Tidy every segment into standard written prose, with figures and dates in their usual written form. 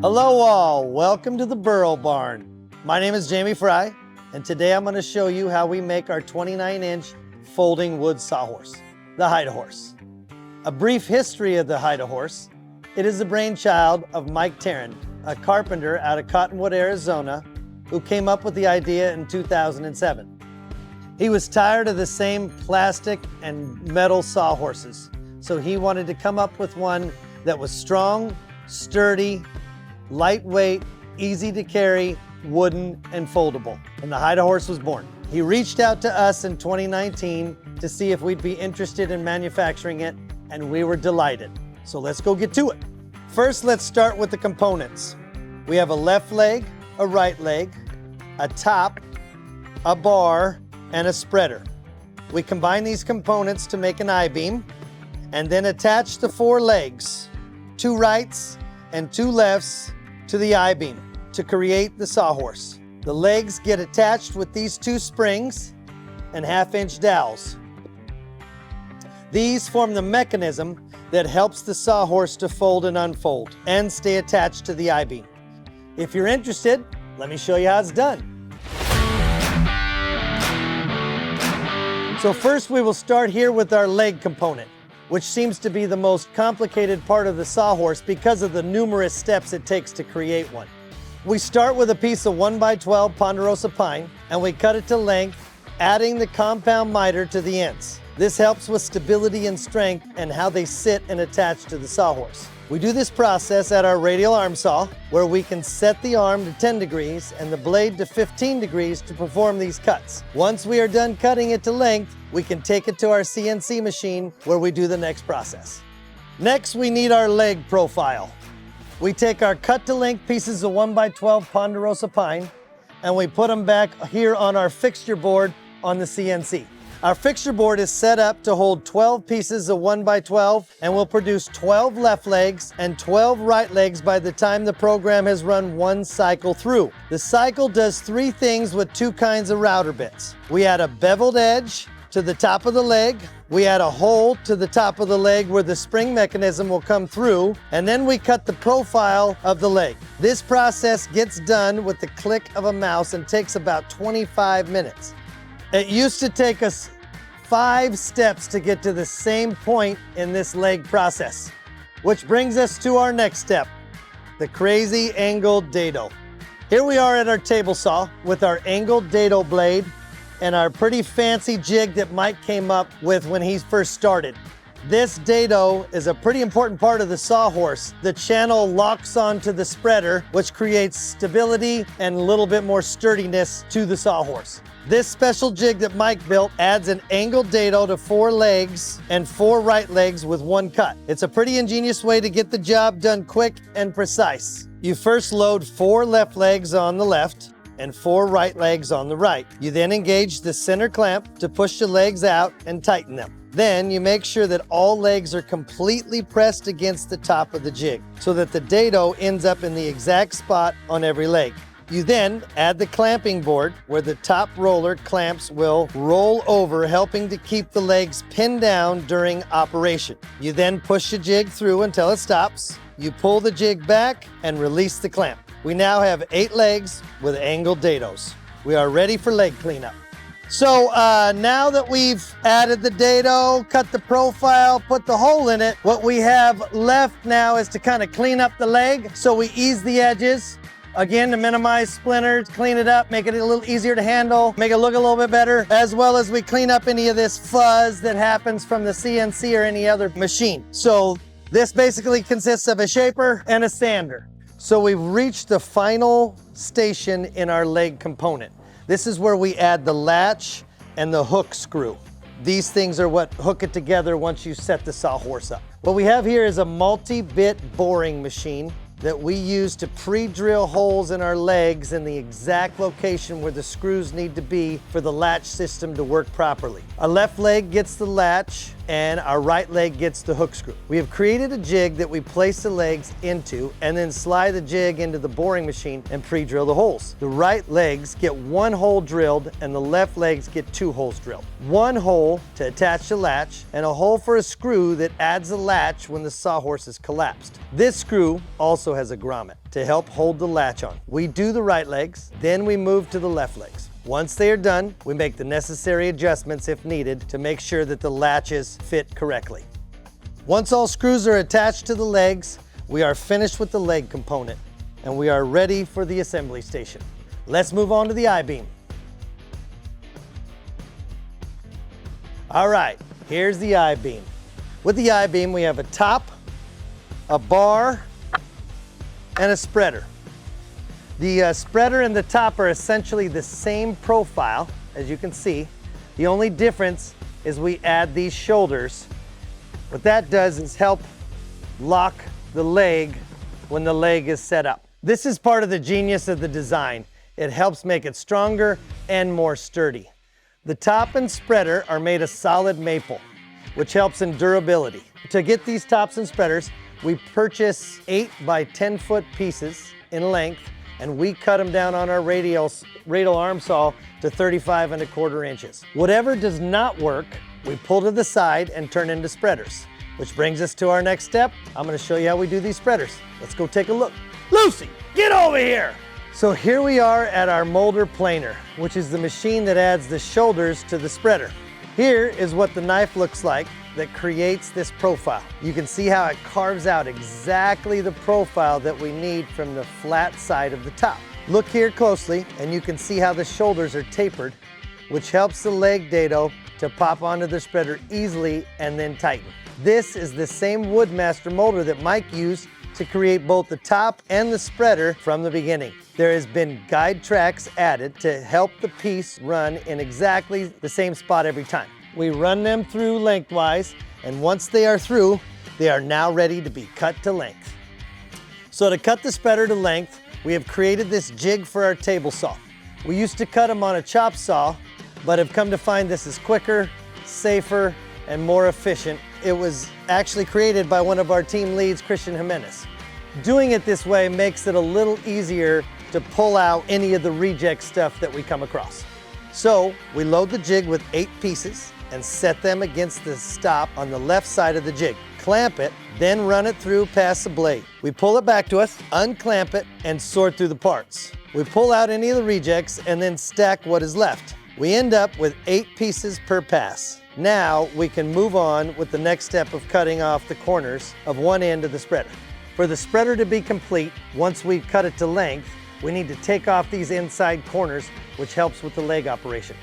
Hello all, welcome to the Burro Barn. My name is Jamie Fry, and today I'm going to show you how we make our 29-inch folding wood sawhorse, the Hide-A-Horse. A brief history of the Hide-A-Horse. It is the brainchild of Mike Tarrant, a carpenter out of Cottonwood, Arizona, who came up with the idea in 2007. He was tired of the same plastic and metal sawhorses, so he wanted to come up with one that was strong, sturdy, lightweight, easy to carry, wooden, and foldable. And the Hide-A-Horse was born. He reached out to us in 2019 to see if we'd be interested in manufacturing it, and we were delighted. So let's go get to it. First, let's start with the components. We have a left leg, a right leg, a top, a bar, and a spreader. We combine these components to make an I-beam, and then attach the 4 legs, 2 rights and 2 lefts, to the I-beam to create the sawhorse. The legs get attached with these 2 springs and 1/2-inch dowels. These form the mechanism that helps the sawhorse to fold and unfold and stay attached to the I-beam. If you're interested, let me show you how it's done. So first we will start here with our leg component, which seems to be the most complicated part of the sawhorse because of the numerous steps it takes to create one. We start with a piece of 1x12 ponderosa pine, and we cut it to length, adding the compound miter to the ends. This helps with stability and strength and how they sit and attach to the sawhorse. We do this process at our radial arm saw, where we can set the arm to 10 degrees and the blade to 15 degrees to perform these cuts. Once we are done cutting it to length, we can take it to our CNC machine where we do the next process. Next, we need our leg profile. We take our cut to length pieces of 1x12 ponderosa pine and we put them back here on our fixture board on the CNC. Our fixture board is set up to hold 12 pieces of 1x12 and will produce 12 left legs and 12 right legs by the time the program has run 1 cycle through. The cycle does 3 things with 2 kinds of router bits. We add a beveled edge to the top of the leg, we add a hole to the top of the leg where the spring mechanism will come through, and then we cut the profile of the leg. This process gets done with the click of a mouse and takes about 25 minutes. It used to take us 5 steps to get to the same point in this leg process, which brings us to our next step, the crazy angled dado. Here we are at our table saw with our angled dado blade and our pretty fancy jig that Mike came up with when he first started. This dado is a pretty important part of the sawhorse. The channel locks onto the spreader, which creates stability and a little bit more sturdiness to the sawhorse. This special jig that Mike built adds an angled dado to 4 legs and 4 right legs with 1 cut. It's a pretty ingenious way to get the job done quick and precise. You first load 4 left legs on the left and 4 right legs on the right. You then engage the center clamp to push the legs out and tighten them. Then you make sure that all legs are completely pressed against the top of the jig so that the dado ends up in the exact spot on every leg. You then add the clamping board where the top roller clamps will roll over, helping to keep the legs pinned down during operation. You then push the jig through until it stops. You pull the jig back and release the clamp. We now have 8 legs with angled dados. We are ready for leg cleanup. So now that we've added the dado, cut the profile, put the hole in it, what we have left now is to kind of clean up the leg. So we ease the edges, again, to minimize splinters, clean it up, make it a little easier to handle, make it look a little bit better, as well as we clean up any of this fuzz that happens from the CNC or any other machine. So this basically consists of a shaper and a sander. So we've reached the final station in our leg component. This is where we add the latch and the hook screw. These things are what hook it together once you set the sawhorse up. What we have here is a multi-bit boring machine that we use to pre-drill holes in our legs in the exact location where the screws need to be for the latch system to work properly. Our left leg gets the latch and our right leg gets the hook screw. We have created a jig that we place the legs into and then slide the jig into the boring machine and pre-drill the holes. The right legs get one hole drilled and the left legs get two holes drilled. One hole to attach the latch and a hole for a screw that adds a latch when the Sawhorse is collapsed. This screw also has a grommet to help hold the latch on. We do the right legs, then we move to the left legs. Once they are done, we make the necessary adjustments if needed to make sure that the latches fit correctly. Once all screws are attached to the legs, we are finished with the leg component and we are ready for the assembly station. Let's move on to the I-beam. All right, here's the I-beam. With the I-beam, we have a top, a bar, and a spreader. The spreader and the top are essentially the same profile, as you can see. The only difference is we add these shoulders. What that does is help lock the leg when the leg is set up. This is part of the genius of the design. It helps make it stronger and more sturdy. The top and spreader are made of solid maple, which helps in durability. To get these tops and spreaders, we purchase 8 by 10 foot pieces in length, and we cut them down on our radial arm saw to 35¼ inches. Whatever does not work, we pull to the side and turn into spreaders. Which brings us to our next step. I'm gonna show you how we do these spreaders. Let's go take a look. Lucy, get over here! So here we are at our molder planer, which is the machine that adds the shoulders to the spreader. Here is what the knife looks like that creates this profile. You can see how it carves out exactly the profile that we need from the flat side of the top. Look here closely and you can see how the shoulders are tapered, which helps the leg dado to pop onto the spreader easily and then tighten. This is the same Woodmaster molder that Mike used to create both the top and the spreader from the beginning. There has been guide tracks added to help the piece run in exactly the same spot every time. We run them through lengthwise, and once they are through, they are now ready to be cut to length. So to cut the spreader to length, we have created this jig for our table saw. We used to cut them on a chop saw, but have come to find this is quicker, safer, and more efficient. It was actually created by one of our team leads, Christian Jimenez. Doing it this way makes it a little easier to pull out any of the reject stuff that we come across. So we load the jig with 8 pieces and set them against the stop on the left side of the jig. Clamp it, then run it through past the blade. We pull it back to us, unclamp it, and sort through the parts. We pull out any of the rejects and then stack what is left. We end up with 8 pieces per pass. Now we can move on with the next step of cutting off the corners of one end of the spreader. For the spreader to be complete, once we cut it to length, we need to take off these inside corners, which helps with the leg operation.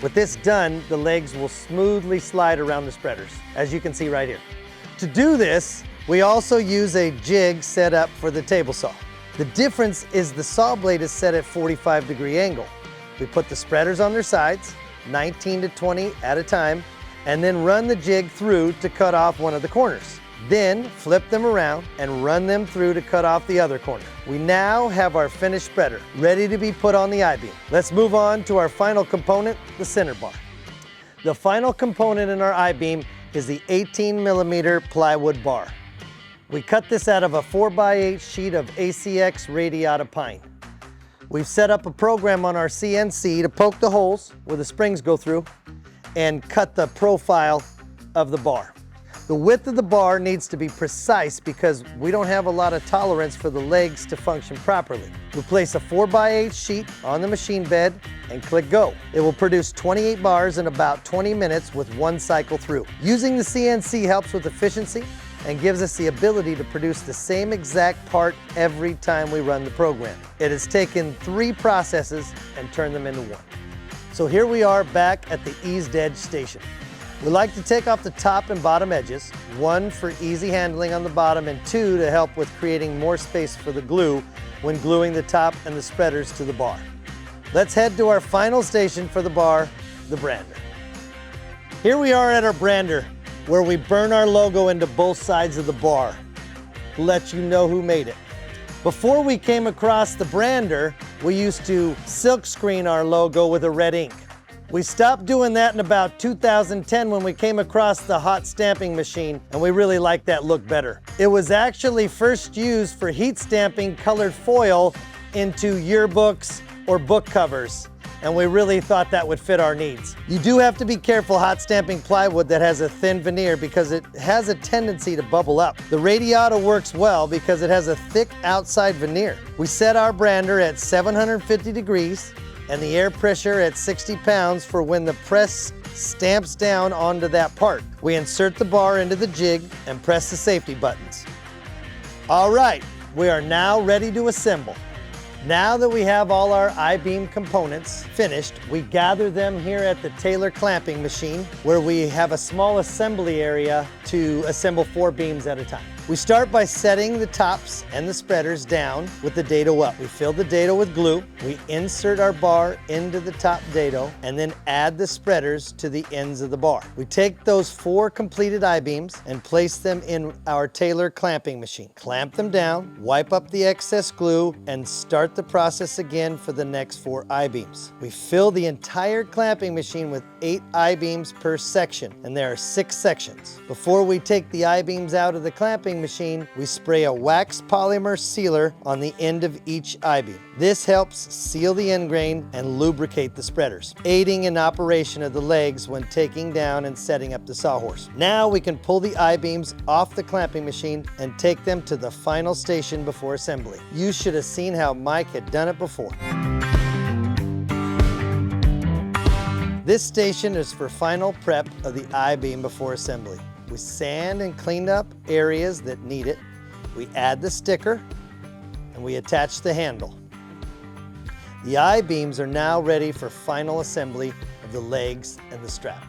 With this done, the legs will smoothly slide around the spreaders, as you can see right here. To do this, we also use a jig set up for the table saw. The difference is the saw blade is set at 45-degree angle. We put the spreaders on their sides, 19 to 20 at a time, and then run the jig through to cut off one of the corners. Then flip them around and run them through to cut off the other corner. We now have our finished spreader ready to be put on the I-beam. Let's move on to our final component, the center bar. The final component in our I-beam is the 18mm plywood bar. We cut this out of a 4x8 sheet of ACX radiata pine. We've set up a program on our CNC to poke the holes where the springs go through and cut the profile of the bar. The width of the bar needs to be precise because we don't have a lot of tolerance for the legs to function properly. We place a 4x8 sheet on the machine bed and click go. It will produce 28 bars in about 20 minutes with one cycle through. Using the CNC helps with efficiency and gives us the ability to produce the same exact part every time we run the program. It has taken 3 processes and turned them into one. So here we are back at the eased edge station. We like to take off the top and bottom edges, 1 for easy handling on the bottom and 2 to help with creating more space for the glue when gluing the top and the spreaders to the bar. Let's head to our final station for the bar, the brander. Here we are at our brander, where we burn our logo into both sides of the bar to let you know who made it. Before we came across the brander, we used to silk screen our logo with a red ink. We stopped doing that in about 2010 when we came across the hot stamping machine, and we really liked that look better. It was actually first used for heat stamping colored foil into yearbooks or book covers, and we really thought that would fit our needs. You do have to be careful hot stamping plywood that has a thin veneer because it has a tendency to bubble up. The Radiata works well because it has a thick outside veneer. We set our brander at 750 degrees and the air pressure at 60 pounds for when the press stamps down onto that part. We insert the bar into the jig and press the safety buttons. All right, we are now ready to assemble. Now that we have all our I-beam components finished, we gather them here at the Taylor clamping machine, where we have a small assembly area to assemble 4 beams at a time. We start by setting the tops and the spreaders down with the dado up. We fill the dado with glue, we insert our bar into the top dado, and then add the spreaders to the ends of the bar. We take those 4 completed I-beams and place them in our Taylor clamping machine. Clamp them down, wipe up the excess glue, and start the process again for the next 4 I-beams. We fill the entire clamping machine with 8 I-beams per section, and there are 6 sections. Before we take the I-beams out of the clamping machine, we spray a wax polymer sealer on the end of each I-beam. This helps seal the end grain and lubricate the spreaders, aiding in operation of the legs when taking down and setting up the Sawhorse. Now we can pull the I-beams off the clamping machine and take them to the final station before assembly. You should have seen how Mike had done it before. This station is for final prep of the I-beam before assembly. We sand and clean up areas that need it. We add the sticker and we attach the handle. The I-beams are now ready for final assembly of the legs and the strap.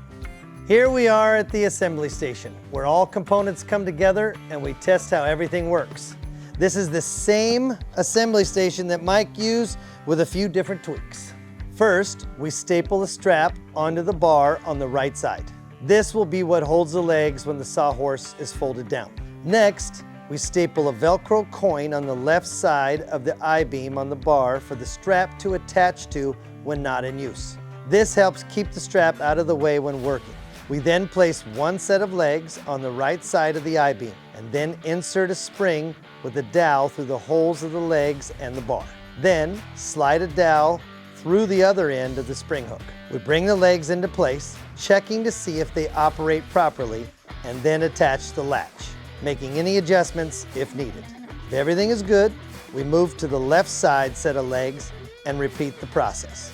Here we are at the assembly station, where all components come together and we test how everything works. This is the same assembly station that Mike used with a few different tweaks. First, we staple the strap onto the bar on the right side. This will be what holds the legs when the Sawhorse is folded down. Next, we staple a Velcro coin on the left side of the I-beam on the bar for the strap to attach to when not in use. This helps keep the strap out of the way when working. We then place 1 set of legs on the right side of the I-beam and then insert a spring with a dowel through the holes of the legs and the bar. Then slide a dowel through the other end of the spring hook. We bring the legs into place, checking to see if they operate properly, and then attach the latch, making any adjustments if needed. If everything is good, we move to the left side set of legs and repeat the process.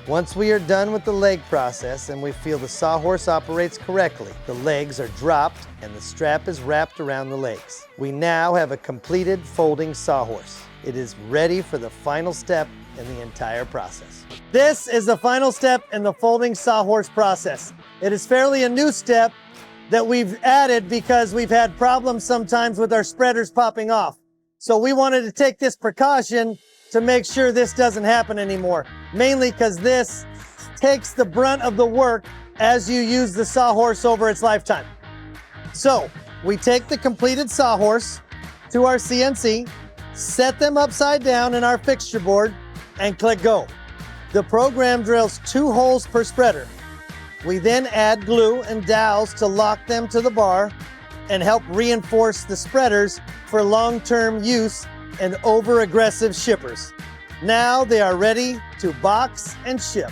Once we are done with the leg process and we feel the Sawhorse operates correctly, the legs are dropped and the strap is wrapped around the legs. We now have a completed folding Sawhorse. It is ready for the final step in the entire process. This is the final step in the folding Sawhorse process. It is fairly a new step that we've added because we've had problems sometimes with our spreaders popping off. So we wanted to take this precaution to make sure this doesn't happen anymore. Mainly because this takes the brunt of the work as you use the Sawhorse over its lifetime. So we take the completed Sawhorse to our CNC, set them upside down in our fixture board, and click go. The program drills 2 holes per spreader. We then add glue and dowels to lock them to the bar and help reinforce the spreaders for long-term use and over-aggressive shippers. Now they are ready to box and ship.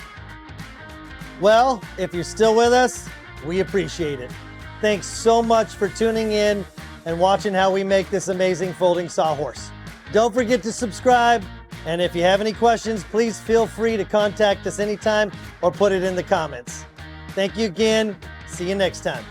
Well, if you're still with us, we appreciate it. Thanks so much for tuning in and watching how we make this amazing folding Sawhorse. Don't forget to subscribe, and if you have any questions, please feel free to contact us anytime or put it in the comments. Thank you again. See you next time.